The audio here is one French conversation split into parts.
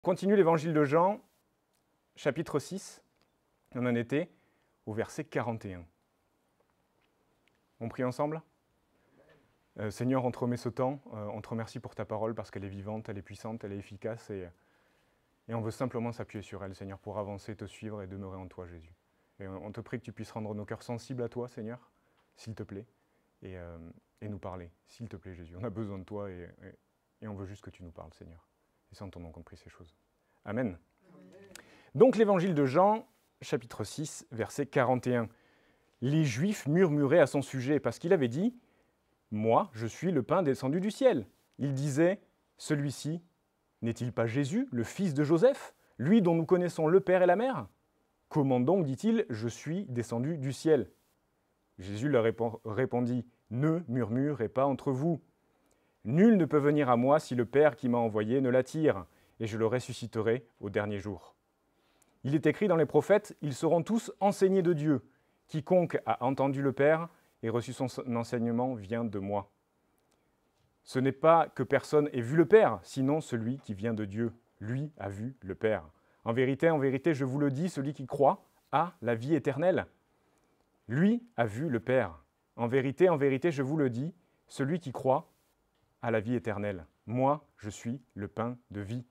Continue l'évangile de Jean, chapitre 6, on en était au verset 41. On prie ensemble ? Seigneur, on te remet ce temps, on te remercie pour ta parole parce qu'elle est vivante, elle est puissante, elle est efficace et on veut simplement s'appuyer sur elle, Seigneur, pour avancer, te suivre et demeurer en toi, Jésus. Et on te prie que tu puisses rendre nos cœurs sensibles à toi, Seigneur, s'il te plaît, et nous parler, s'il te plaît, Jésus. On a besoin de toi et on veut juste que tu nous parles, Seigneur. Et c'est en ton nom qu'on prie ces choses. Amen. Donc l'évangile de Jean, chapitre 6, verset 41. Les Juifs murmuraient à son sujet parce qu'il avait dit « Moi, je suis le pain descendu du ciel ». Il disait « Celui-ci, n'est-il pas Jésus, le fils de Joseph, lui dont nous connaissons le père et la mère ? Comment donc, dit-il, je suis descendu du ciel ?» Jésus leur répondit « Ne murmurez pas entre vous. Nul ne peut venir à moi si le Père qui m'a envoyé ne l'attire, et je le ressusciterai au dernier jour. Il est écrit dans les prophètes, ils seront tous enseignés de Dieu. Quiconque a entendu le Père et reçu son enseignement vient de moi. Ce n'est pas que personne ait vu le Père, sinon celui qui vient de Dieu. Lui a vu le Père. En vérité, je vous le dis, celui qui croit a la vie éternelle. Lui a vu le Père. En vérité, je vous le dis, celui qui croit a la vie éternelle. Moi, je suis le pain de vie.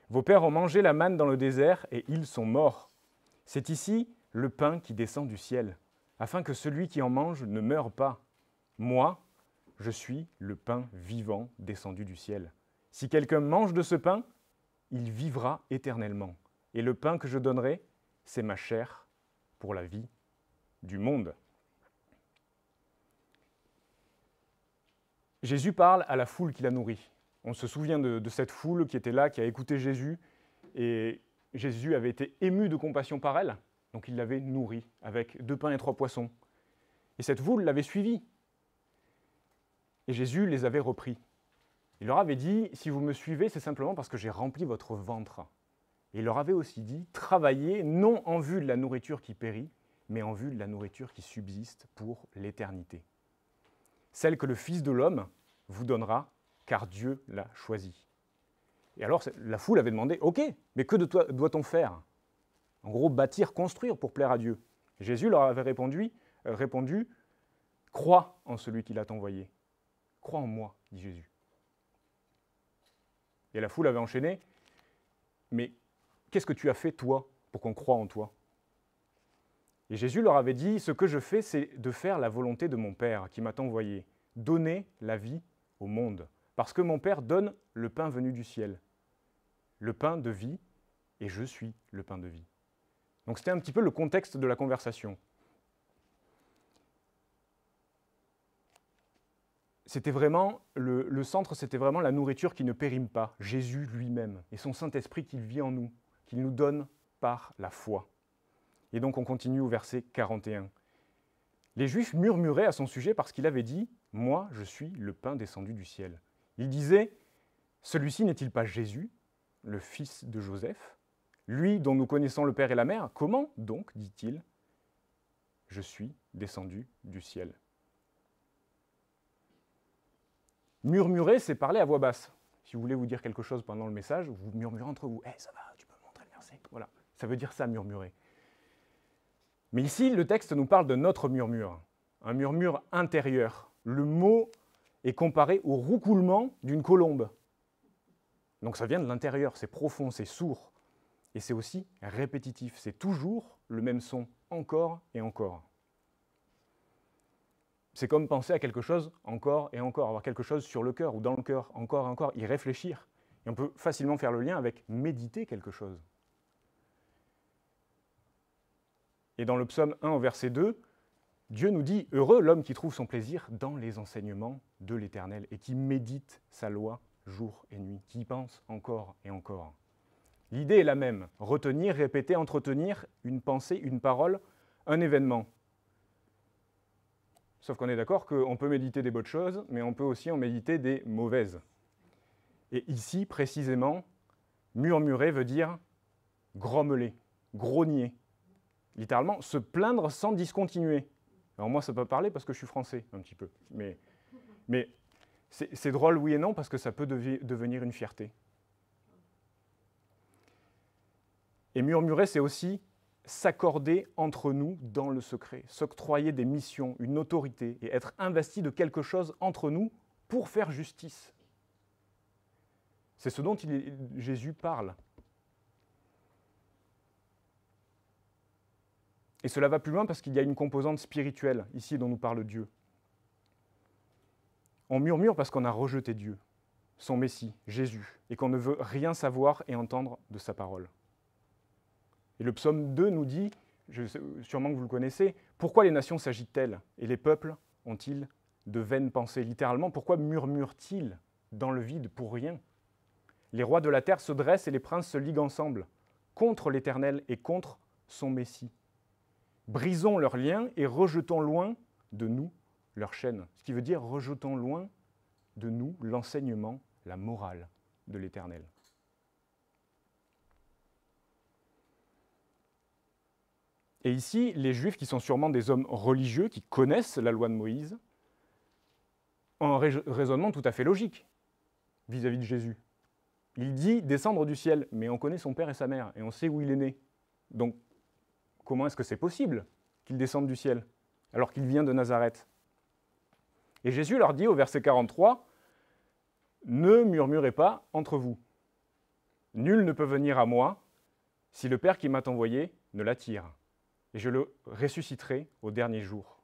Vos pères ont mangé la manne dans le désert et ils sont morts. C'est ici le pain qui descend du ciel, afin que celui qui en mange ne meure pas. Moi, je suis le pain vivant descendu du ciel. Si quelqu'un mange de ce pain, il vivra éternellement. Et le pain que je donnerai, c'est ma chair pour la vie du monde. Jésus parle à la foule qui l'a nourri. On se souvient de cette foule qui était là, qui a écouté Jésus, et Jésus avait été ému de compassion par elle, donc il l'avait nourrie avec 2 pains et 3 poissons. Et cette foule l'avait suivi. Et Jésus les avait repris. Il leur avait dit, si vous me suivez, c'est simplement parce que j'ai rempli votre ventre. Et il leur avait aussi dit, travaillez non en vue de la nourriture qui périt, mais en vue de la nourriture qui subsiste pour l'éternité. Celle que le Fils de l'homme vous donnera, car Dieu l'a choisie. Et alors, la foule avait demandé, « Ok, mais que doit-on faire ?» En gros, bâtir, construire pour plaire à Dieu. Jésus leur avait répondu, « Crois en celui qui l'a envoyé. Crois en moi, dit Jésus. » Et la foule avait enchaîné, « Mais qu'est-ce que tu as fait, toi, pour qu'on croie en toi ?» Et Jésus leur avait dit, « Ce que je fais, c'est de faire la volonté de mon Père qui m'a envoyé, donner la vie au monde. Parce que mon Père donne le pain venu du ciel, le pain de vie, et je suis le pain de vie. » Donc c'était un petit peu le contexte de la conversation. C'était vraiment, le centre, c'était vraiment la nourriture qui ne périme pas, Jésus lui-même, et son Saint-Esprit qui vit en nous, qu'il nous donne par la foi. Et donc on continue au verset 41. Les Juifs murmuraient à son sujet parce qu'il avait dit « Moi, je suis le pain descendu du ciel ». Il disait « Celui-ci n'est-il pas Jésus, le fils de Joseph, lui dont nous connaissons le père et la mère ? Comment donc, dit-il, je suis descendu du ciel ?» Murmurer, c'est parler à voix basse. Si vous voulez vous dire quelque chose pendant le message, vous murmurez entre vous. « Hey, ça va, tu peux me montrer le verset ?» Voilà, ça veut dire ça, murmurer. Mais ici, le texte nous parle de notre murmure, un murmure intérieur. Le mot est comparé au roucoulement d'une colombe. Donc ça vient de l'intérieur, c'est profond, c'est sourd. Et c'est aussi répétitif, c'est toujours le même son, encore et encore. C'est comme penser à quelque chose encore et encore, avoir quelque chose sur le cœur ou dans le cœur, encore et encore, y réfléchir. Et on peut facilement faire le lien avec méditer quelque chose. Et dans le psaume 1 au verset 2, Dieu nous dit « Heureux l'homme qui trouve son plaisir dans les enseignements de l'Éternel et qui médite sa loi jour et nuit, qui y pense encore et encore. » L'idée est la même, retenir, répéter, entretenir une pensée, une parole, un événement. Sauf qu'on est d'accord qu'on peut méditer des bonnes choses, mais on peut aussi en méditer des mauvaises. Et ici, précisément, murmurer veut dire grommeler, grogner. Littéralement, se plaindre sans discontinuer. Alors moi, ça peut parler parce que je suis français, un petit peu. Mais c'est drôle, oui et non, parce que ça peut devenir une fierté. Et murmurer, c'est aussi s'accorder entre nous dans le secret, s'octroyer des missions, une autorité, et être investi de quelque chose entre nous pour faire justice. C'est ce dont Jésus parle. Et cela va plus loin parce qu'il y a une composante spirituelle ici dont nous parle Dieu. On murmure parce qu'on a rejeté Dieu, son Messie, Jésus, et qu'on ne veut rien savoir et entendre de sa parole. Et le psaume 2 nous dit, sûrement que vous le connaissez, « Pourquoi les nations s'agitent-elles et les peuples ont-ils de vaines pensées ?» Littéralement, pourquoi murmurent-ils dans le vide pour rien? Les rois de la terre se dressent et les princes se liguent ensemble contre l'Éternel et contre son Messie. Brisons leurs liens et rejetons loin de nous leurs chaînes. Ce qui veut dire rejetons loin de nous l'enseignement, la morale de l'Éternel. Et ici, les Juifs, qui sont sûrement des hommes religieux, qui connaissent la loi de Moïse, ont un raisonnement tout à fait logique vis-à-vis de Jésus. Il dit descendre du ciel, mais on connaît son père et sa mère, et on sait où il est né. Donc, comment est-ce que c'est possible qu'il descende du ciel, alors qu'il vient de Nazareth? Et Jésus leur dit au verset 43, « Ne murmurez pas entre vous. Nul ne peut venir à moi si le Père qui m'a envoyé ne l'attire, et je le ressusciterai au dernier jour. »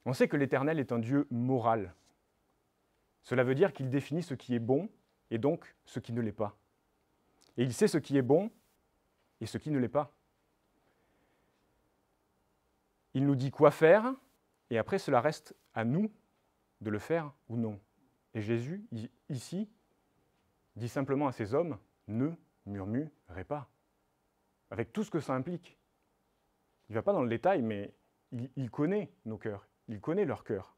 On sait que l'Éternel est un Dieu moral. Cela veut dire qu'il définit ce qui est bon et donc ce qui ne l'est pas. Et il sait ce qui est bon et ce qui ne l'est pas. Il nous dit quoi faire, et après cela reste à nous de le faire ou non. Et Jésus, ici, dit simplement à ces hommes, ne murmurez pas, avec tout ce que ça implique. Il ne va pas dans le détail, mais il connaît nos cœurs, il connaît leur cœur.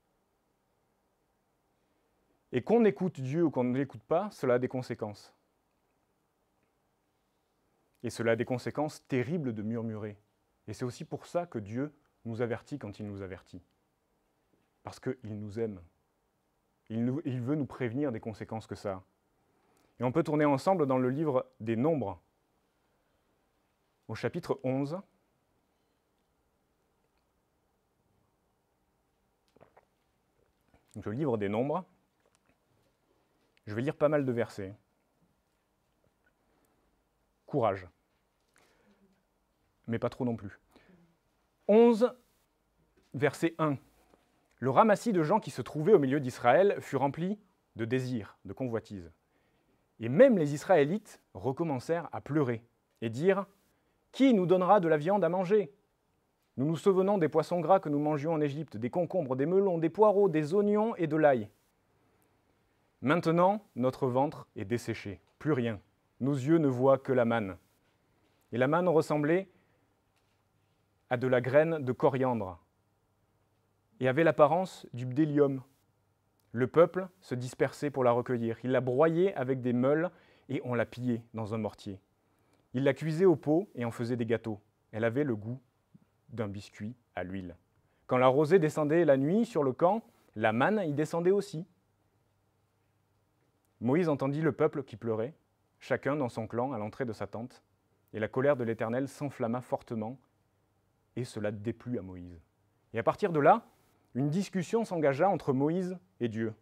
Et qu'on écoute Dieu ou qu'on ne l'écoute pas, cela a des conséquences. Et cela a des conséquences terribles de murmurer. Et c'est aussi pour ça que Dieu nous avertit quand il nous avertit. Parce qu'il nous aime. Il veut nous prévenir des conséquences que ça a. Et on peut tourner ensemble dans le livre des Nombres, au chapitre 11. Donc, le livre des Nombres. Je vais lire pas mal de versets. Courage. Mais pas trop non plus. 11, verset 1. Le ramassis de gens qui se trouvaient au milieu d'Israël fut rempli de désirs, de convoitises. Et même les Israélites recommencèrent à pleurer et dire « Qui nous donnera de la viande à manger ? Nous nous souvenons des poissons gras que nous mangions en Égypte, des concombres, des melons, des poireaux, des oignons et de l'ail. Maintenant, notre ventre est desséché, plus rien. Nos yeux ne voient que la manne. » Et la manne ressemblait à de la graine de coriandre et avait l'apparence du bdellium. Le peuple se dispersait pour la recueillir. Il la broyait avec des meules et on la pillait dans un mortier. Il la cuisait au pot et en faisait des gâteaux. Elle avait le goût d'un biscuit à l'huile. Quand la rosée descendait la nuit sur le camp, la manne y descendait aussi. Moïse entendit le peuple qui pleurait, chacun dans son clan à l'entrée de sa tente, et la colère de l'Éternel s'enflamma fortement, et cela déplut à Moïse. Et à partir de là, une discussion s'engagea entre Moïse et Dieu.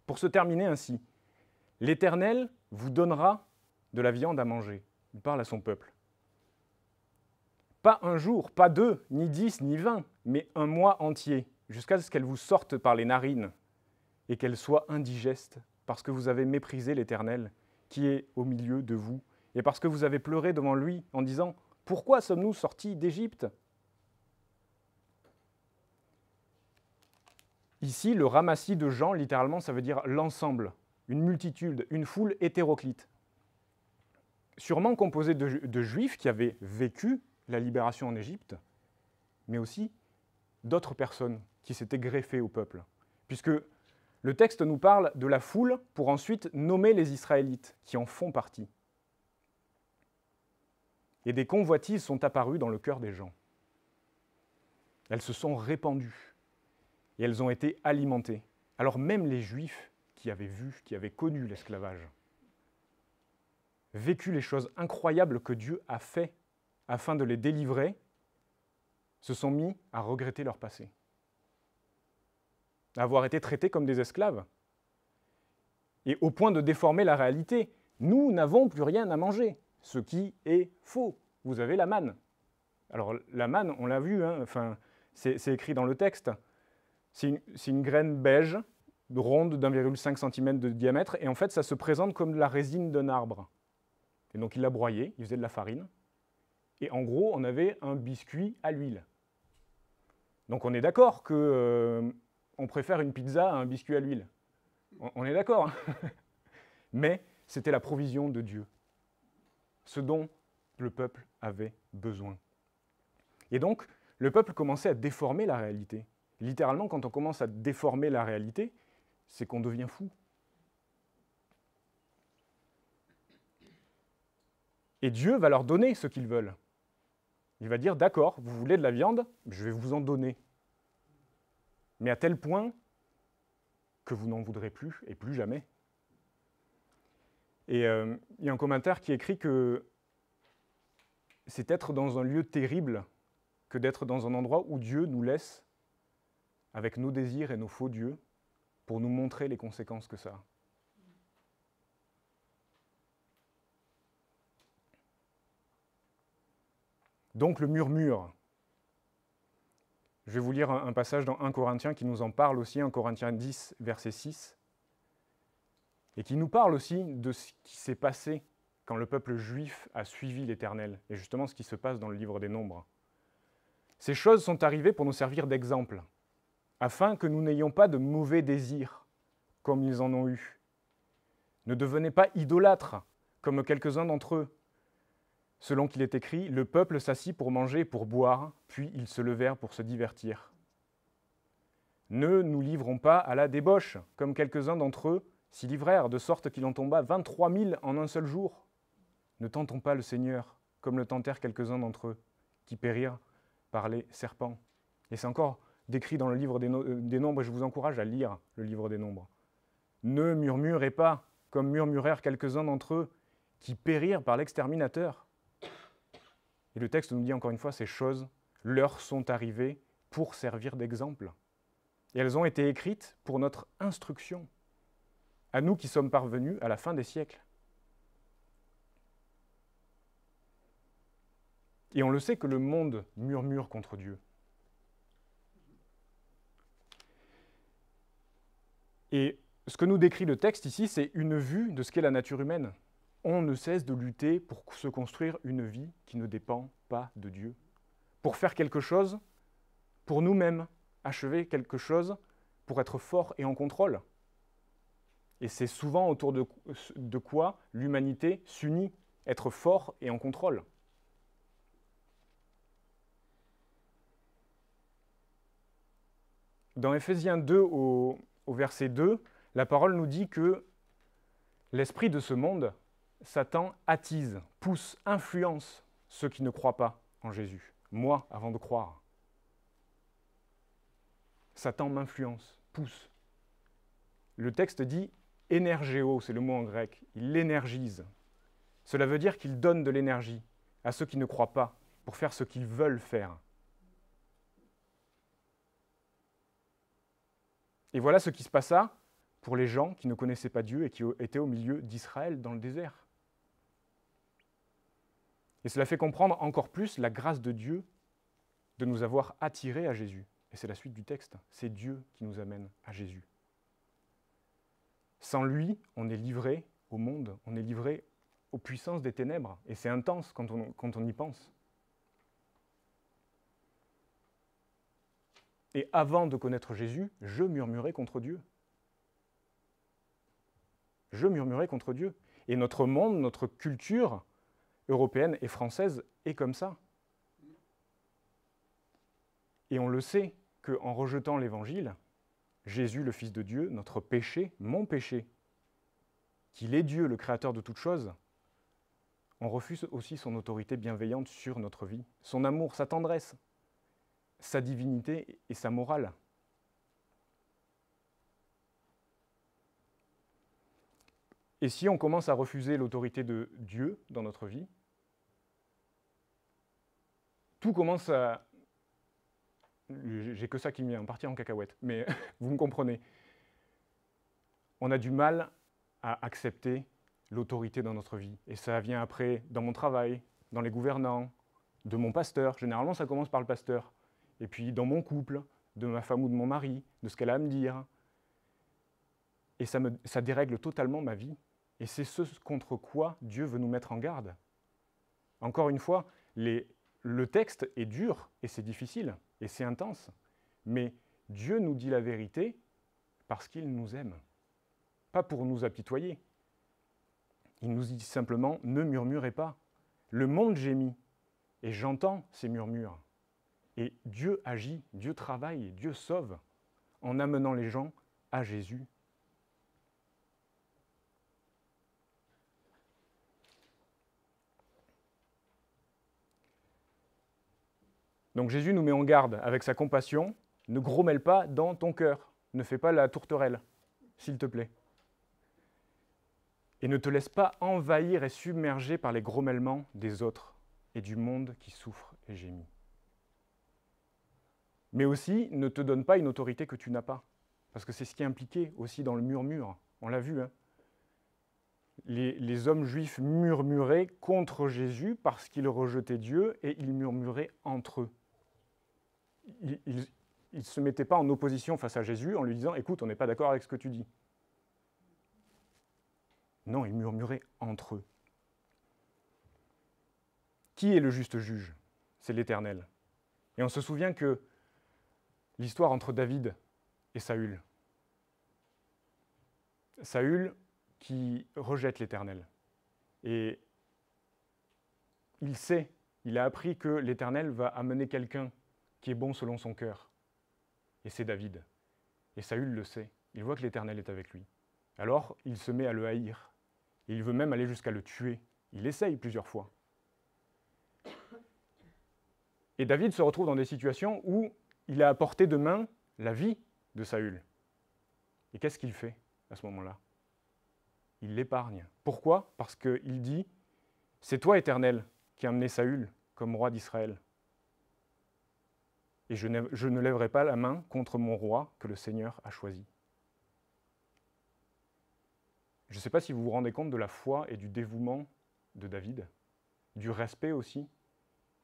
Pour se terminer ainsi, « L'Éternel vous donnera de la viande à manger. » Il parle à son peuple. Pas un jour, pas 2, ni 10, ni 20, mais un mois entier, jusqu'à ce qu'elle vous sorte par les narines et qu'elle soit indigeste, parce que vous avez méprisé l'Éternel qui est au milieu de vous, et parce que vous avez pleuré devant lui en disant « Pourquoi sommes-nous sortis d'Égypte ?» Ici, le ramassis de gens, littéralement, ça veut dire l'ensemble, une multitude, une foule hétéroclite. Sûrement composée de Juifs qui avaient vécu la libération en Égypte, mais aussi d'autres personnes qui s'étaient greffées au peuple. Puisque le texte nous parle de la foule pour ensuite nommer les Israélites qui en font partie. Et des convoitises sont apparues dans le cœur des gens. Elles se sont répandues et elles ont été alimentées. Alors même les Juifs qui avaient vu, qui avaient connu l'esclavage, vécu les choses incroyables que Dieu a fait afin de les délivrer, se sont mis à regretter leur passé, à avoir été traités comme des esclaves, et au point de déformer la réalité. Nous n'avons plus rien à manger, ce qui est faux. Vous avez la manne. Alors la manne, on l'a vu, hein, enfin, c'est écrit dans le texte, c'est une graine beige, ronde d'1,5 cm de diamètre, et en fait ça se présente comme de la résine d'un arbre. Et donc il l'a broyé, il faisait de la farine, et en gros on avait un biscuit à l'huile. Donc on est d'accord que on préfère une pizza à un biscuit à l'huile. On est d'accord, hein. Mais c'était la provision de Dieu, ce dont le peuple avait besoin. Et donc, le peuple commençait à déformer la réalité. Littéralement, quand on commence à déformer la réalité, c'est qu'on devient fou. Et Dieu va leur donner ce qu'ils veulent. Il va dire, d'accord, vous voulez de la viande, je vais vous en donner. Mais à tel point que vous n'en voudrez plus, et plus jamais. Et il y a un commentaire qui écrit que c'est être dans un lieu terrible que d'être dans un endroit où Dieu nous laisse avec nos désirs et nos faux dieux pour nous montrer les conséquences que ça a. Donc le murmure. Je vais vous lire un passage dans 1 Corinthiens qui nous en parle aussi, 1 Corinthiens 10, verset 6, et qui nous parle aussi de ce qui s'est passé quand le peuple juif a suivi l'Éternel, et justement ce qui se passe dans le livre des Nombres. Ces choses sont arrivées pour nous servir d'exemple, afin que nous n'ayons pas de mauvais désirs, comme ils en ont eu. Ne devenez pas idolâtres, comme quelques-uns d'entre eux. Selon qu'il est écrit, le peuple s'assit pour manger et pour boire, puis ils se levèrent pour se divertir. Ne nous livrons pas à la débauche, comme quelques-uns d'entre eux s'y livrèrent, de sorte qu'il en tomba 23 000 en un seul jour. Ne tentons pas le Seigneur, comme le tentèrent quelques-uns d'entre eux, qui périrent par les serpents. Et c'est encore décrit dans le livre des Nombres, et je vous encourage à lire le livre des Nombres. Ne murmurez pas, comme murmurèrent quelques-uns d'entre eux, qui périrent par l'exterminateur. Et le texte nous dit encore une fois, ces choses leur sont arrivées pour servir d'exemple. Et elles ont été écrites pour notre instruction, à nous qui sommes parvenus à la fin des siècles. Et on le sait que le monde murmure contre Dieu. Et ce que nous décrit le texte ici, c'est une vue de ce qu'est la nature humaine. On ne cesse de lutter pour se construire une vie qui ne dépend pas de Dieu. Pour faire quelque chose pour nous-mêmes, achever quelque chose pour être fort et en contrôle. Et c'est souvent autour de quoi l'humanité s'unit, être fort et en contrôle. Dans Éphésiens 2, au verset 2, la parole nous dit que l'esprit de ce monde, Satan, attise, pousse, influence ceux qui ne croient pas en Jésus. Moi, avant de croire. Satan m'influence, pousse. Le texte dit « énergéo », c'est le mot en grec, il l'énergise. Cela veut dire qu'il donne de l'énergie à ceux qui ne croient pas pour faire ce qu'ils veulent faire. Et voilà ce qui se passa pour les gens qui ne connaissaient pas Dieu et qui étaient au milieu d'Israël dans le désert. Et cela fait comprendre encore plus la grâce de Dieu de nous avoir attirés à Jésus. Et c'est la suite du texte, c'est Dieu qui nous amène à Jésus. Sans lui, on est livré au monde, on est livré aux puissances des ténèbres. Et c'est intense quand on y pense. Et avant de connaître Jésus, je murmurais contre Dieu. Je murmurais contre Dieu. Et notre monde, notre culture européenne et française est comme ça. Et on le sait qu'en rejetant l'Évangile, Jésus, le Fils de Dieu, notre péché, mon péché, qu'il est Dieu, le Créateur de toutes choses, on refuse aussi son autorité bienveillante sur notre vie, son amour, sa tendresse, sa divinité et sa morale. Et si on commence à refuser l'autorité de Dieu dans notre vie, tout commence à... J'ai que ça qui me vient, partir en cacahuète, mais vous me comprenez. On a du mal à accepter l'autorité dans notre vie. Et ça vient après dans mon travail, dans les gouvernants, de mon pasteur. Généralement, ça commence par le pasteur. Et puis dans mon couple, de ma femme ou de mon mari, de ce qu'elle a à me dire. Et ça dérègle totalement ma vie. Et c'est ce contre quoi Dieu veut nous mettre en garde. Encore une fois, le texte est dur et c'est difficile et c'est intense. Mais Dieu nous dit la vérité parce qu'il nous aime. Pas pour nous apitoyer. Il nous dit simplement « ne murmurez pas ». Le monde gémit et j'entends ces murmures. Et Dieu agit, Dieu travaille, Dieu sauve en amenant les gens à Jésus. Donc Jésus nous met en garde avec sa compassion. Ne grommelle pas dans ton cœur. Ne fais pas la tourterelle, s'il te plaît. Et ne te laisse pas envahir et submerger par les grommellement des autres et du monde qui souffre et gémit. Mais aussi, ne te donne pas une autorité que tu n'as pas. Parce que c'est ce qui est impliqué aussi dans le murmure. On l'a vu, hein. Les hommes juifs murmuraient contre Jésus parce qu'ils rejetaient Dieu et ils murmuraient entre eux. Ils ne se mettaient pas en opposition face à Jésus en lui disant « Écoute, on n'est pas d'accord avec ce que tu dis ». Non, ils murmuraient entre eux. Qui est le juste juge? C'est l'Éternel. Et on se souvient que l'histoire entre David et Saül. Saül qui rejette l'Éternel. Et il sait, il a appris que l'Éternel va amener quelqu'un qui est bon selon son cœur. Et c'est David. Et Saül le sait. Il voit que l'Éternel est avec lui. Alors, il se met à le haïr. Et il veut même aller jusqu'à le tuer. Il essaye plusieurs fois. Et David se retrouve dans des situations où il a à portée de main la vie de Saül. Et qu'est-ce qu'il fait à ce moment-là? Il l'épargne. Pourquoi? Parce qu'il dit « C'est toi, Éternel, qui as amené Saül comme roi d'Israël. Et je ne lèverai pas la main contre mon roi que le Seigneur a choisi. » Je ne sais pas si vous vous rendez compte de la foi et du dévouement de David, du respect aussi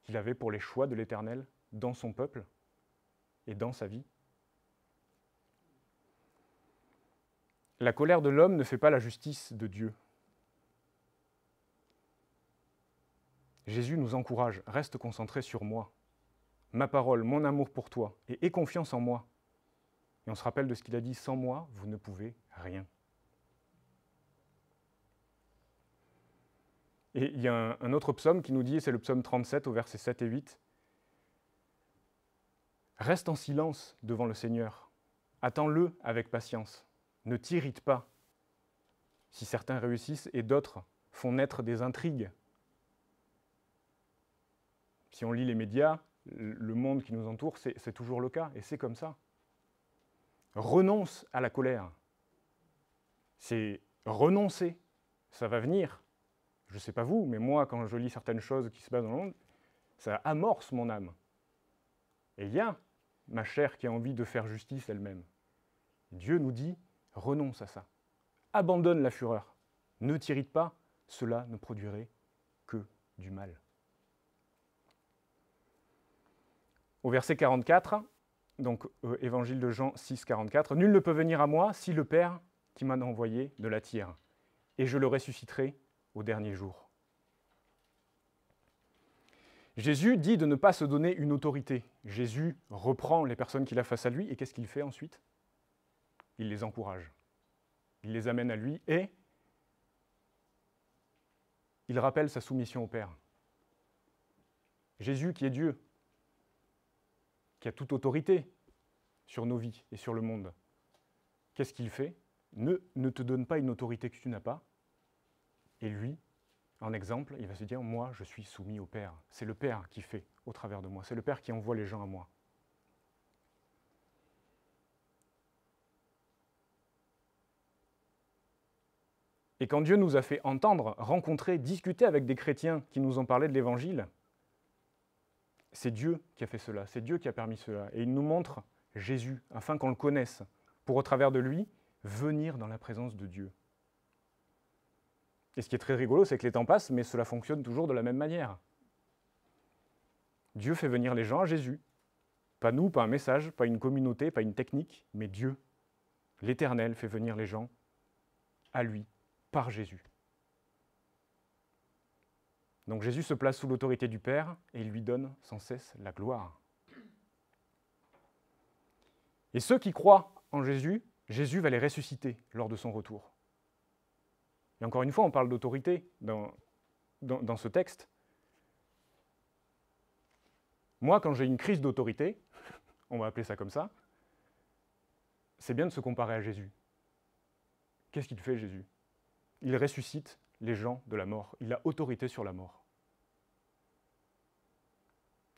qu'il avait pour les choix de l'Éternel dans son peuple et dans sa vie. La colère de l'homme ne fait pas la justice de Dieu. Jésus nous encourage, reste concentré sur moi, ma parole, mon amour pour toi, et aie confiance en moi. Et on se rappelle de ce qu'il a dit, sans moi, vous ne pouvez rien. Et il y a un autre psaume qui nous dit, c'est le psaume 37 au verset 7 et 8, « Reste en silence devant le Seigneur, attends-le avec patience, ne t'irrite pas. Si certains réussissent et d'autres font naître des intrigues. » Si on lit les médias, le monde qui nous entoure, c'est toujours le cas, et c'est comme ça. Renonce à la colère. C'est renoncer, ça va venir. Je ne sais pas vous, mais moi, quand je lis certaines choses qui se passent dans le monde, ça amorce mon âme. Et il y a ma chair qui a envie de faire justice elle-même. Dieu nous dit, renonce à ça. Abandonne la fureur. Ne t'irrite pas, cela ne produirait que du mal. Au verset 44, donc évangile de Jean 6, 44, « Nul ne peut venir à moi si le Père qui m'a envoyé ne l'attire, et je le ressusciterai au dernier jour. » Jésus dit de ne pas se donner une autorité. Jésus reprend les personnes qu'il a face à lui, et qu'est-ce qu'il fait ensuite? Il les encourage. Il les amène à lui, et il rappelle sa soumission au Père. Jésus qui est Dieu, qui a toute autorité sur nos vies et sur le monde. Qu'est-ce qu'il fait? Ne te donne pas une autorité que tu n'as pas. Et lui, en exemple, il va se dire, moi, je suis soumis au Père. C'est le Père qui fait au travers de moi. C'est le Père qui envoie les gens à moi. Et quand Dieu nous a fait entendre, rencontrer, discuter avec des chrétiens qui nous ont parlé de l'Évangile, c'est Dieu qui a fait cela, c'est Dieu qui a permis cela. Et il nous montre Jésus, afin qu'on le connaisse, pour au travers de lui, venir dans la présence de Dieu. Et ce qui est très rigolo, c'est que les temps passent, mais cela fonctionne toujours de la même manière. Dieu fait venir les gens à Jésus. Pas nous, pas un message, pas une communauté, pas une technique, mais Dieu, l'Éternel, fait venir les gens à lui, par Jésus. Donc Jésus se place sous l'autorité du Père et il lui donne sans cesse la gloire. Et ceux qui croient en Jésus, Jésus va les ressusciter lors de son retour. Et encore une fois, on parle d'autorité dans ce texte. Moi, quand j'ai une crise d'autorité, on va appeler ça comme ça, c'est bien de se comparer à Jésus. Qu'est-ce qu'il fait, Jésus? Il ressuscite les gens de la mort. Il a autorité sur la mort.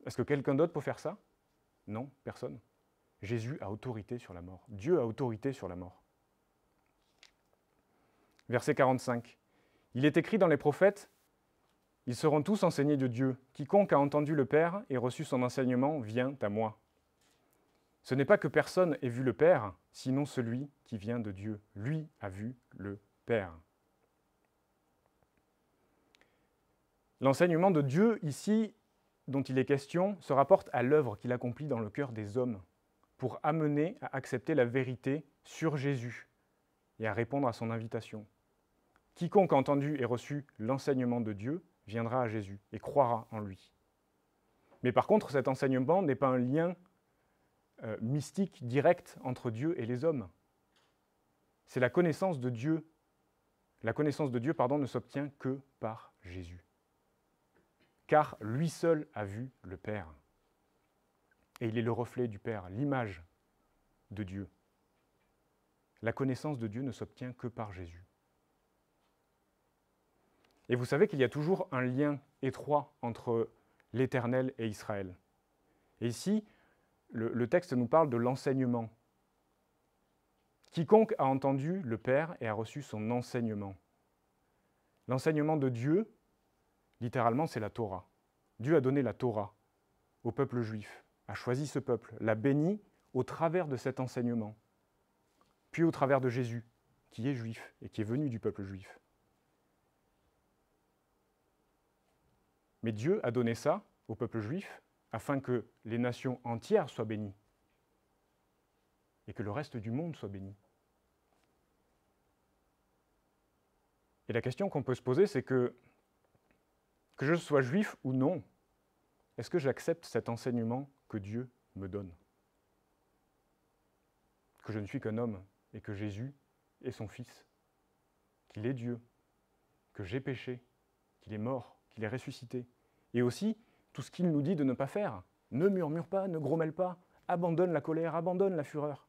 Est-ce que quelqu'un d'autre peut faire ça? Non, personne. Jésus a autorité sur la mort. Dieu a autorité sur la mort. Verset 45. Il est écrit dans les prophètes, « Ils seront tous enseignés de Dieu. Quiconque a entendu le Père et reçu son enseignement vient à moi. » Ce n'est pas que personne ait vu le Père, sinon celui qui vient de Dieu. Lui a vu le Père. L'enseignement de Dieu, ici, dont il est question, se rapporte à l'œuvre qu'il accomplit dans le cœur des hommes pour amener à accepter la vérité sur Jésus et à répondre à son invitation. Quiconque a entendu et reçu l'enseignement de Dieu viendra à Jésus et croira en lui. Mais par contre, cet enseignement n'est pas un lien mystique direct entre Dieu et les hommes. C'est la connaissance de Dieu. La connaissance de Dieu, ne s'obtient que par Jésus. Car lui seul a vu le Père. Et il est le reflet du Père, l'image de Dieu. La connaissance de Dieu ne s'obtient que par Jésus. Et vous savez qu'il y a toujours un lien étroit entre l'Éternel et Israël. Et ici, le texte nous parle de l'enseignement. Quiconque a entendu le Père et a reçu son enseignement. L'enseignement de Dieu, littéralement, c'est la Torah. Dieu a donné la Torah au peuple juif, a choisi ce peuple, l'a béni au travers de cet enseignement, puis au travers de Jésus, qui est juif et qui est venu du peuple juif. Mais Dieu a donné ça au peuple juif afin que les nations entières soient bénies et que le reste du monde soit béni. Et la question qu'on peut se poser, c'est que je sois juif ou non, est-ce que j'accepte cet enseignement que Dieu me donne? Que je ne suis qu'un homme et que Jésus est son Fils, qu'il est Dieu, que j'ai péché, qu'il est mort, qu'il est ressuscité. Et aussi, tout ce qu'il nous dit de ne pas faire. Ne murmure pas, ne grommelle pas, abandonne la colère, abandonne la fureur.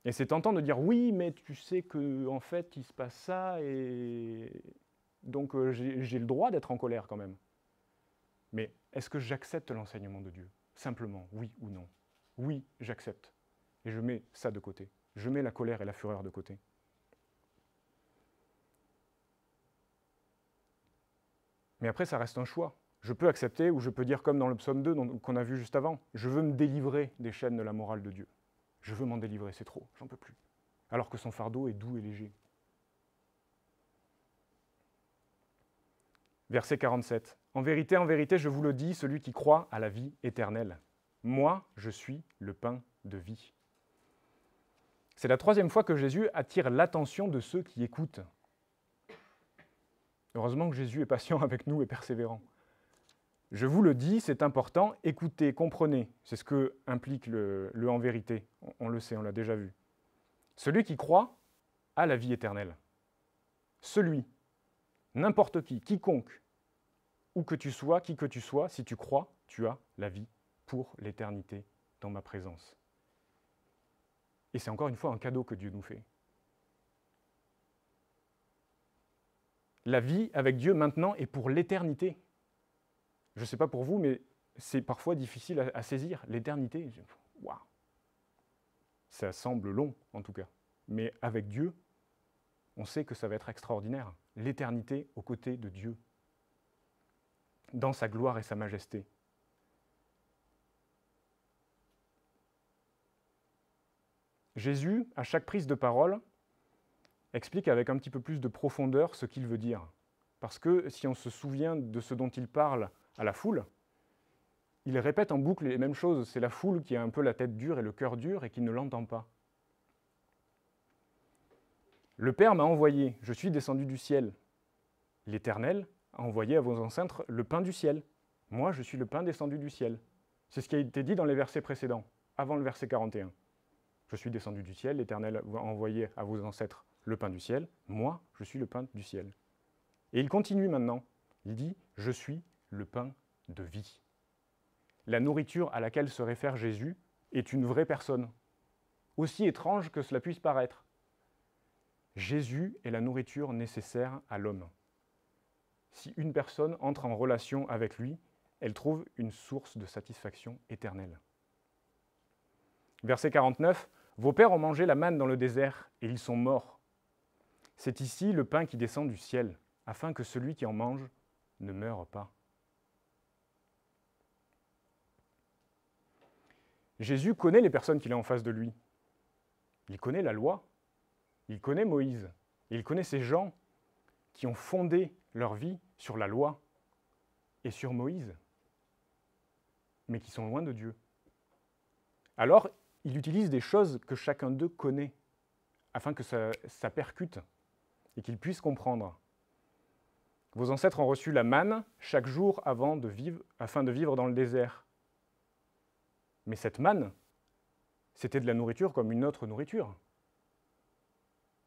Et c'est tentant de dire, oui, mais tu sais qu'en fait, il se passe ça, et donc j'ai le droit d'être en colère quand même. Mais est-ce que j'accepte l'enseignement de Dieu? Simplement, oui ou non? Oui, j'accepte. Et je mets ça de côté. Je mets la colère et la fureur de côté. Mais après, ça reste un choix. Je peux accepter ou je peux dire comme dans le psaume 2 qu'on a vu juste avant, je veux me délivrer des chaînes de la morale de Dieu. Je veux m'en délivrer, c'est trop, j'en peux plus. Alors que son fardeau est doux et léger. Verset 47. En vérité, je vous le dis, celui qui croit à la vie éternelle. Moi, je suis le pain de vie. C'est la troisième fois que Jésus attire l'attention de ceux qui écoutent. Heureusement que Jésus est patient avec nous et persévérant. Je vous le dis, c'est important, écoutez, comprenez. C'est ce que implique le en vérité. On le sait, on l'a déjà vu. Celui qui croit a la vie éternelle. Celui, n'importe qui, quiconque, où que tu sois, qui que tu sois, si tu crois, tu as la vie pour l'éternité dans ma présence. Et c'est encore une fois un cadeau que Dieu nous fait. La vie avec Dieu maintenant et pour l'éternité. Je ne sais pas pour vous, mais c'est parfois difficile à saisir. L'éternité, waouh! Ça semble long, en tout cas. Mais avec Dieu, on sait que ça va être extraordinaire. L'éternité aux côtés de Dieu, dans sa gloire et sa majesté. Jésus, à chaque prise de parole, explique avec un petit peu plus de profondeur ce qu'il veut dire. Parce que si on se souvient de ce dont il parle à la foule, il répète en boucle les mêmes choses. C'est la foule qui a un peu la tête dure et le cœur dur et qui ne l'entend pas. Le Père m'a envoyé, je suis descendu du ciel. L'Éternel a envoyé à vos ancêtres le pain du ciel. Moi, je suis le pain descendu du ciel. C'est ce qui a été dit dans les versets précédents, avant le verset 41. Je suis descendu du ciel, l'Éternel a envoyé à vos ancêtres le pain du ciel. Moi, je suis le pain du ciel. Et il continue maintenant. Il dit, je suis le pain de vie. La nourriture à laquelle se réfère Jésus est une vraie personne, aussi étrange que cela puisse paraître. Jésus est la nourriture nécessaire à l'homme. Si une personne entre en relation avec lui, elle trouve une source de satisfaction éternelle. Verset 49, « Vos pères ont mangé la manne dans le désert, et ils sont morts. C'est ici le pain qui descend du ciel, afin que celui qui en mange ne meure pas. » Jésus connaît les personnes qu'il a en face de lui. Il connaît la loi, il connaît Moïse, il connaît ces gens qui ont fondé leur vie sur la loi et sur Moïse, mais qui sont loin de Dieu. Alors, il utilise des choses que chacun d'eux connaît, afin que ça percute et qu'ils puissent comprendre. Vos ancêtres ont reçu la manne chaque jour afin de vivre dans le désert. Mais cette manne, c'était de la nourriture comme une autre nourriture.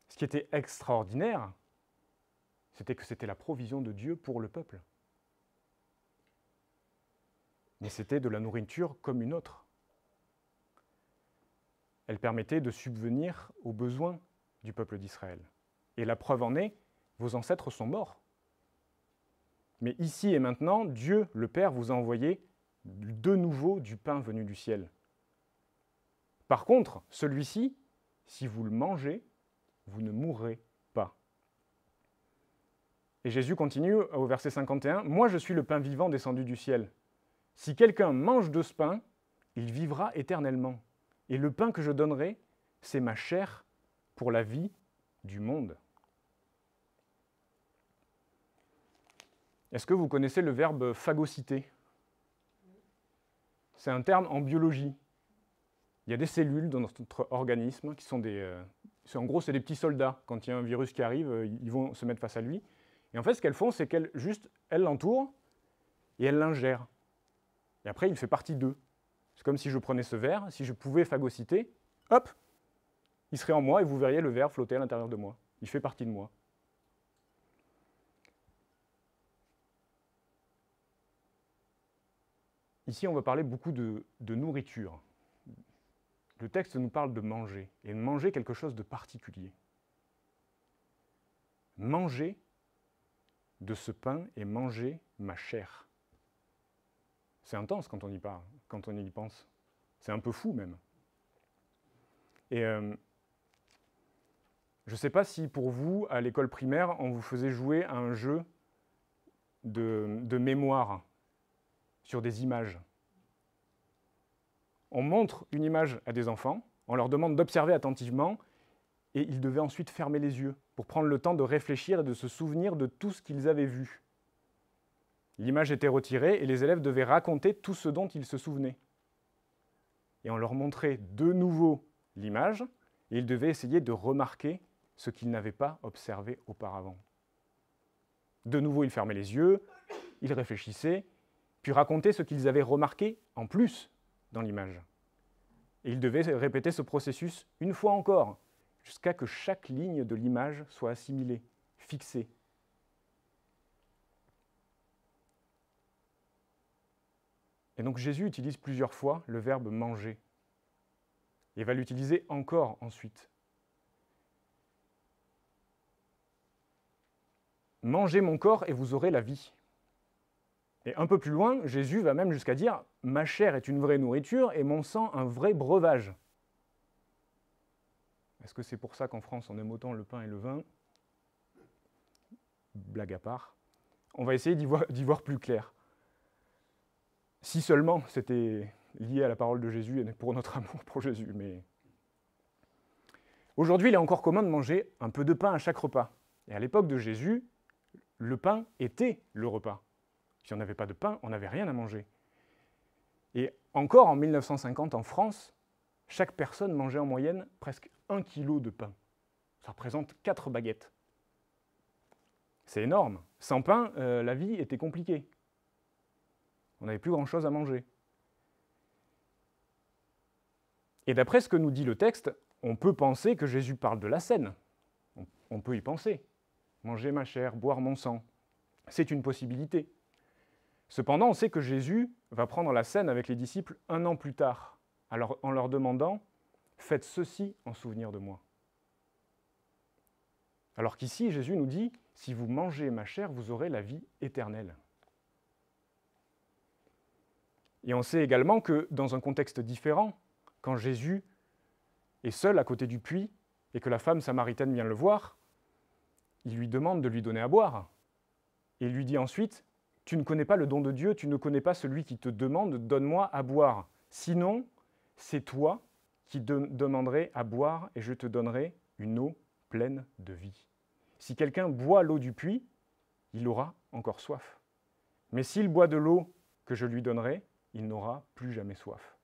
Ce qui était extraordinaire, c'était que c'était la provision de Dieu pour le peuple. Mais c'était de la nourriture comme une autre. Elle permettait de subvenir aux besoins du peuple d'Israël. Et la preuve en est, vos ancêtres sont morts. Mais ici et maintenant, Dieu, le Père, vous a envoyé de nouveau du pain venu du ciel. Par contre, celui-ci, si vous le mangez, vous ne mourrez pas. Et Jésus continue au verset 51, « Moi je suis le pain vivant descendu du ciel. Si quelqu'un mange de ce pain, il vivra éternellement. Et le pain que je donnerai, c'est ma chair pour la vie du monde. » Est-ce que vous connaissez le verbe phagocyter ? C'est un terme en biologie. Il y a des cellules dans notre organisme qui sont en gros, c'est des petits soldats. Quand il y a un virus qui arrive, ils vont se mettre face à lui. Et en fait, ce qu'elles font, c'est qu'elles l'entourent et elles l'ingèrent. Et après, il fait partie d'eux. C'est comme si je prenais ce verre, si je pouvais phagocyter, hop, il serait en moi et vous verriez le verre flotter à l'intérieur de moi. Il fait partie de moi. Ici, on va parler beaucoup de nourriture. Le texte nous parle de manger, et de manger quelque chose de particulier. Manger de ce pain et manger ma chair. C'est intense quand on y parle, quand on y pense. C'est un peu fou même. Et je ne sais pas si pour vous, à l'école primaire, on vous faisait jouer à un jeu de mémoire sur des images. On montre une image à des enfants, on leur demande d'observer attentivement, et ils devaient ensuite fermer les yeux pour prendre le temps de réfléchir et de se souvenir de tout ce qu'ils avaient vu. L'image était retirée et les élèves devaient raconter tout ce dont ils se souvenaient. Et on leur montrait de nouveau l'image, et ils devaient essayer de remarquer ce qu'ils n'avaient pas observé auparavant. De nouveau, ils fermaient les yeux, ils réfléchissaient, puis racontaient ce qu'ils avaient remarqué en plus dans l'image. Et ils devaient répéter ce processus une fois encore, jusqu'à que chaque ligne de l'image soit assimilée, fixée. Et donc Jésus utilise plusieurs fois le verbe « manger ». Il va l'utiliser encore ensuite. « Mangez mon corps et vous aurez la vie ». Et un peu plus loin, Jésus va même jusqu'à dire « Ma chair est une vraie nourriture et mon sang un vrai breuvage ». Est-ce que c'est pour ça qu'en France on aime autant le pain et le vin? blague à part, on va essayer d'y voir plus clair. Si seulement c'était lié à la parole de Jésus et pour notre amour pour Jésus. Mais aujourd'hui, il est encore commun de manger un peu de pain à chaque repas. Et à l'époque de Jésus, le pain était le repas. Si on n'avait pas de pain, on n'avait rien à manger. Et encore en 1950, en France, chaque personne mangeait en moyenne presque 1 kg de pain. Ça représente 4 baguettes. C'est énorme. Sans pain, la vie était compliquée. On n'avait plus grand-chose à manger. Et d'après ce que nous dit le texte, on peut penser que Jésus parle de la scène. On peut y penser. Manger ma chair, boire mon sang, c'est une possibilité. Cependant, on sait que Jésus va prendre la scène avec les disciples 1 an plus tard, alors en leur demandant « Faites ceci en souvenir de moi ». Alors qu'ici, Jésus nous dit « Si vous mangez ma chair, vous aurez la vie éternelle ». Et on sait également que dans un contexte différent, quand Jésus est seul à côté du puits et que la femme samaritaine vient le voir, il lui demande de lui donner à boire. Et il lui dit ensuite « Tu ne connais pas le don de Dieu, tu ne connais pas celui qui te demande « Donne-moi à boire ». Sinon, c'est toi qui demanderais à boire et je te donnerai une eau pleine de vie. Si quelqu'un boit l'eau du puits, il aura encore soif. Mais s'il boit de l'eau que je lui donnerai, il n'aura plus jamais soif.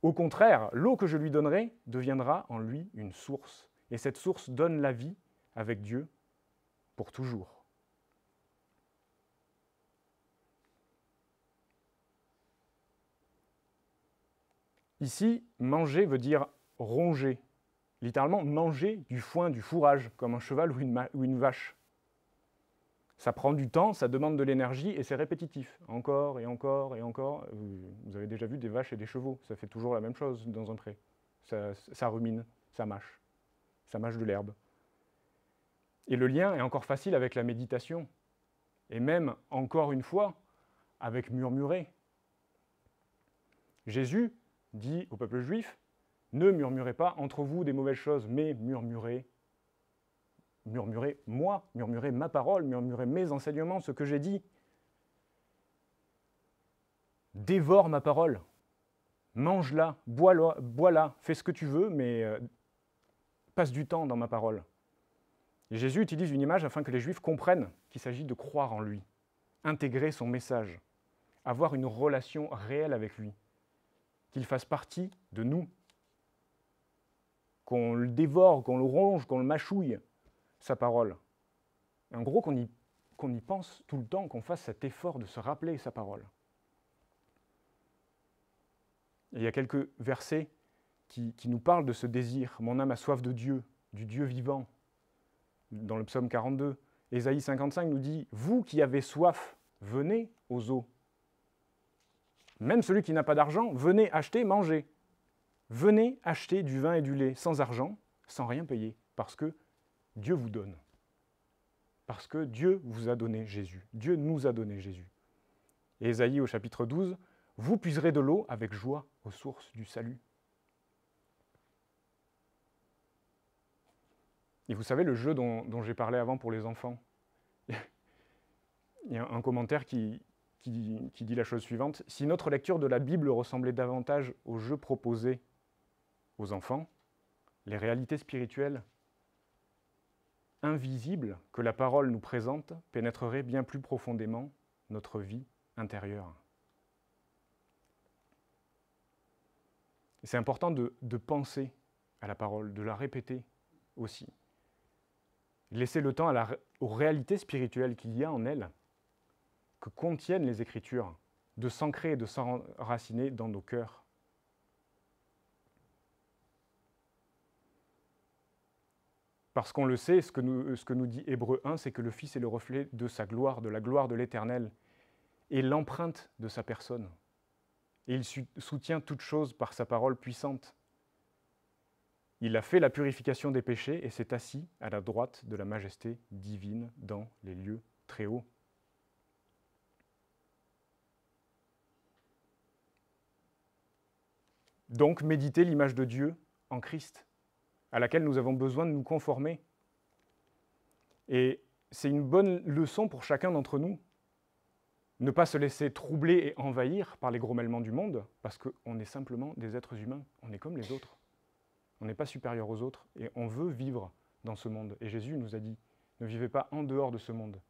Au contraire, l'eau que je lui donnerai deviendra en lui une source. Et cette source donne la vie avec Dieu pour toujours. Ici, manger veut dire ronger. Littéralement, manger du foin, du fourrage, comme un cheval ou une vache. Ça prend du temps, ça demande de l'énergie et c'est répétitif. Encore et encore et encore. Vous avez déjà vu des vaches et des chevaux, ça fait toujours la même chose dans un pré. Ça rumine, ça mâche de l'herbe. Et le lien est encore facile avec la méditation. Et même, encore une fois, avec murmurer. Jésus dit au peuple juif, ne murmurez pas entre vous des mauvaises choses, mais murmurez moi, murmurez ma parole, murmurez mes enseignements, ce que j'ai dit. Dévore ma parole, mange-la, bois-la, fais ce que tu veux, mais passe du temps dans ma parole. Et Jésus utilise une image afin que les Juifs comprennent qu'il s'agit de croire en lui, intégrer son message, avoir une relation réelle avec lui, qu'il fasse partie de nous, qu'on le dévore, qu'on le ronge, qu'on le mâchouille, sa parole. En gros, qu'on y pense tout le temps, qu'on fasse cet effort de se rappeler sa parole. Et il y a quelques versets qui nous parlent de ce désir. Mon âme a soif de Dieu, du Dieu vivant, dans le psaume 42. Ésaïe 55 nous dit « Vous qui avez soif, venez aux eaux. Même celui qui n'a pas d'argent, venez acheter, manger. Venez acheter du vin et du lait sans argent, sans rien payer, parce que Dieu vous donne. Parce que Dieu vous a donné Jésus. Dieu nous a donné Jésus. » Et Ésaïe au chapitre 12, « Vous puiserez de l'eau avec joie aux sources du salut. » Et vous savez, le jeu dont j'ai parlé avant pour les enfants, il y a un commentaire qui dit la chose suivante. Si notre lecture de la Bible ressemblait davantage au jeu proposé aux enfants, les réalités spirituelles invisibles que la parole nous présente pénétreraient bien plus profondément notre vie intérieure. Et c'est important de penser à la parole, de la répéter aussi. Laisser le temps aux réalités spirituelles qu'il y a en elle, que contiennent les Écritures, de s'ancrer et de s'enraciner dans nos cœurs. Parce qu'on le sait, ce que nous dit Hébreux 1, c'est que le Fils est le reflet de sa gloire, de la gloire de l'Éternel, et l'empreinte de sa personne. Et il soutient toutes choses par sa parole puissante. Il a fait la purification des péchés et s'est assis à la droite de la majesté divine dans les lieux très hauts. Donc, méditer l'image de Dieu en Christ, à laquelle nous avons besoin de nous conformer. Et c'est une bonne leçon pour chacun d'entre nous. Ne pas se laisser troubler et envahir par les grommellements du monde, parce qu'on est simplement des êtres humains, on est comme les autres. On n'est pas supérieur aux autres, et on veut vivre dans ce monde. Et Jésus nous a dit, ne vivez pas en dehors de ce monde.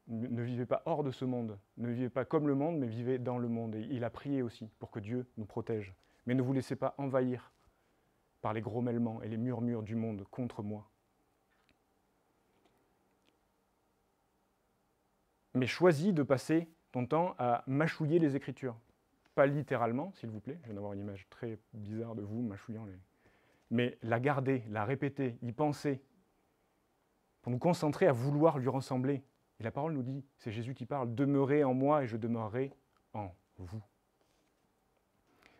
Ne vivez pas hors de ce monde. Ne vivez pas comme le monde, mais vivez dans le monde. Et il a prié aussi pour que Dieu nous protège. Mais ne vous laissez pas envahir par les grommellements et les murmures du monde contre moi. Mais choisis de passer ton temps à mâchouiller les Écritures. Pas littéralement, s'il vous plaît. Je viens d'avoir une image très bizarre de vous mâchouillant les... Mais la garder, la répéter, y penser, pour nous concentrer à vouloir lui ressembler. Et la parole nous dit, c'est Jésus qui parle, « Demeurez en moi et je demeurerai en vous ».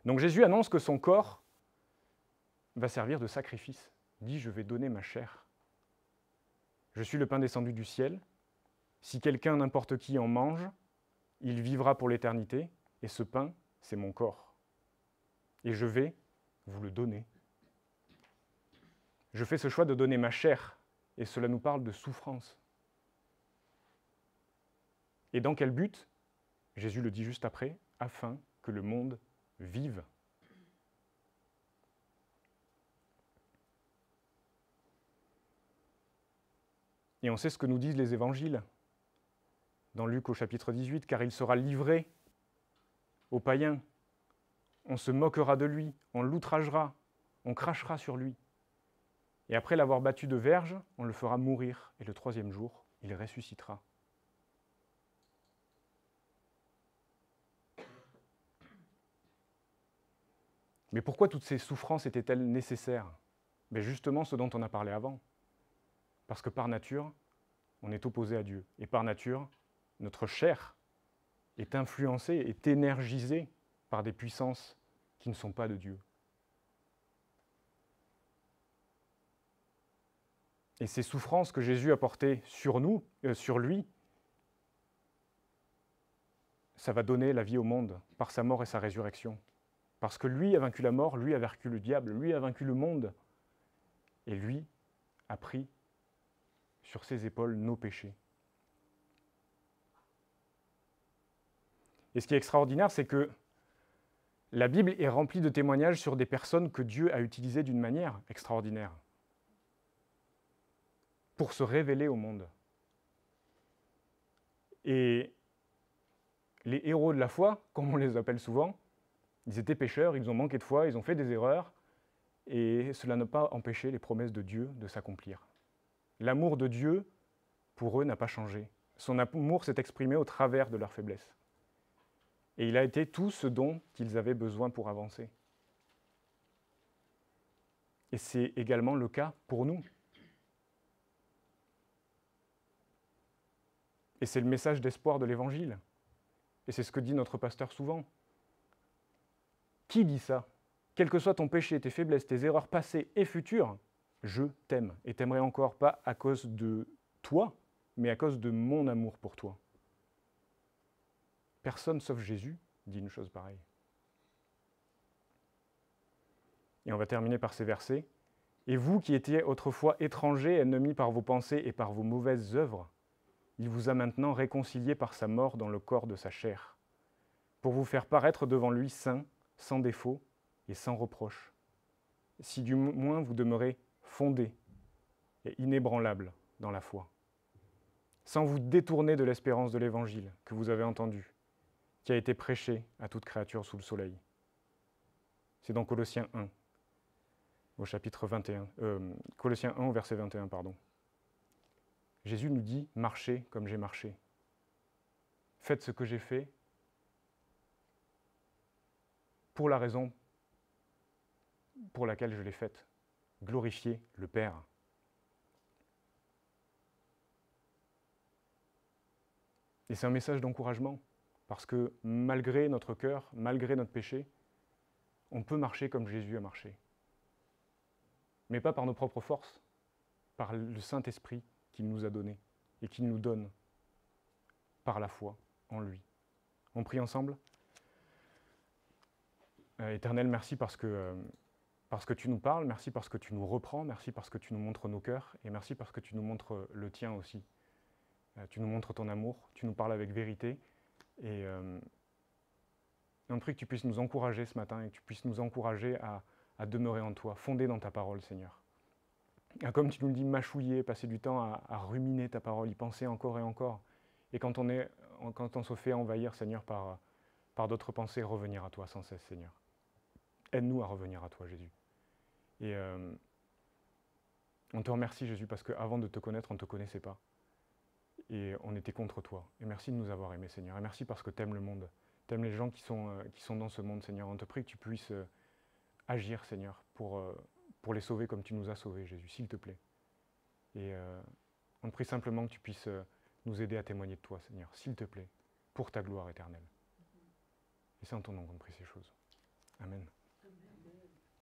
Donc Jésus annonce que son corps va servir de sacrifice. Il dit, « Je vais donner ma chair. Je suis le pain descendu du ciel. Si quelqu'un, n'importe qui, en mange, il vivra pour l'éternité, et ce pain, c'est mon corps. Et je vais vous le donner. » Je fais ce choix de donner ma chair, et cela nous parle de souffrance. Et dans quel but? Jésus le dit juste après, afin que le monde vive. Et on sait ce que nous disent les évangiles. Dans Luc au chapitre 18, car il sera livré aux païens. On se moquera de lui, on l'outragera, on crachera sur lui. Et après l'avoir battu de verge, on le fera mourir, et le troisième jour, il ressuscitera. Mais pourquoi toutes ces souffrances étaient-elles nécessaires? Mais justement ce dont on a parlé avant. Parce que par nature, on est opposé à Dieu. Et par nature, notre chair est influencée, est énergisée par des puissances qui ne sont pas de Dieu. Et ces souffrances que Jésus a portées sur nous, sur lui, ça va donner la vie au monde par sa mort et sa résurrection. Parce que lui a vaincu la mort, lui a vaincu le diable, lui a vaincu le monde. Et lui a pris sur ses épaules nos péchés. Et ce qui est extraordinaire, c'est que la Bible est remplie de témoignages sur des personnes que Dieu a utilisées d'une manière extraordinaire pour se révéler au monde. Et les héros de la foi, comme on les appelle souvent, ils étaient pécheurs, ils ont manqué de foi, ils ont fait des erreurs, et cela n'a pas empêché les promesses de Dieu de s'accomplir. L'amour de Dieu, pour eux, n'a pas changé. Son amour s'est exprimé au travers de leur faiblesse. Et il a été tout ce dont ils avaient besoin pour avancer. Et c'est également le cas pour nous. Et c'est le message d'espoir de l'Évangile. Et c'est ce que dit notre pasteur souvent. Qui dit ça? Quel que soit ton péché, tes faiblesses, tes erreurs passées et futures, je t'aime. Et t'aimerai encore pas à cause de toi, mais à cause de mon amour pour toi. Personne sauf Jésus dit une chose pareille. Et on va terminer par ces versets. « Et vous qui étiez autrefois étrangers, ennemis par vos pensées et par vos mauvaises œuvres, il vous a maintenant réconciliés par sa mort dans le corps de sa chair, pour vous faire paraître devant lui saint, sans défaut et sans reproche, si du moins vous demeurez fondés et inébranlables dans la foi, sans vous détourner de l'espérance de l'Évangile que vous avez entendu, qui a été prêché à toute créature sous le soleil. » C'est dans Colossiens 1, au chapitre 21, Colossiens 1 au verset 21, pardon. Jésus nous dit « Marchez comme j'ai marché. Faites ce que j'ai fait pour la raison pour laquelle je l'ai faite. Glorifiez le Père. » Et c'est un message d'encouragement, parce que malgré notre cœur, malgré notre péché, on peut marcher comme Jésus a marché. Mais pas par nos propres forces, par le Saint-Esprit qu'il nous a donné et qu'il nous donne par la foi en lui. On prie ensemble. Éternel, merci parce que parce que tu nous parles, merci parce que tu nous reprends, merci parce que tu nous montres nos cœurs, et merci parce que tu nous montres le tien aussi. Tu nous montres ton amour, tu nous parles avec vérité, et on prie que tu puisses nous encourager ce matin, et que tu puisses nous encourager à demeurer en toi, fondé dans ta parole, Seigneur. Comme tu nous le dis, mâchouiller, passer du temps à ruminer ta parole, y penser encore et encore. Et quand on se fait envahir, Seigneur, par d'autres pensées, revenir à toi sans cesse, Seigneur. Aide-nous à revenir à toi, Jésus. Et on te remercie, Jésus, parce qu'avant de te connaître, on ne te connaissait pas. Et on était contre toi. Et merci de nous avoir aimés, Seigneur. Et merci parce que tu aimes le monde. Tu aimes les gens qui sont dans ce monde, Seigneur. On te prie que tu puisses agir, Seigneur, pour les sauver comme tu nous as sauvés, Jésus, s'il te plaît. Et on te prie simplement que tu puisses nous aider à témoigner de toi, Seigneur, s'il te plaît, pour ta gloire éternelle. Et c'est en ton nom qu'on te prie ces choses. Amen.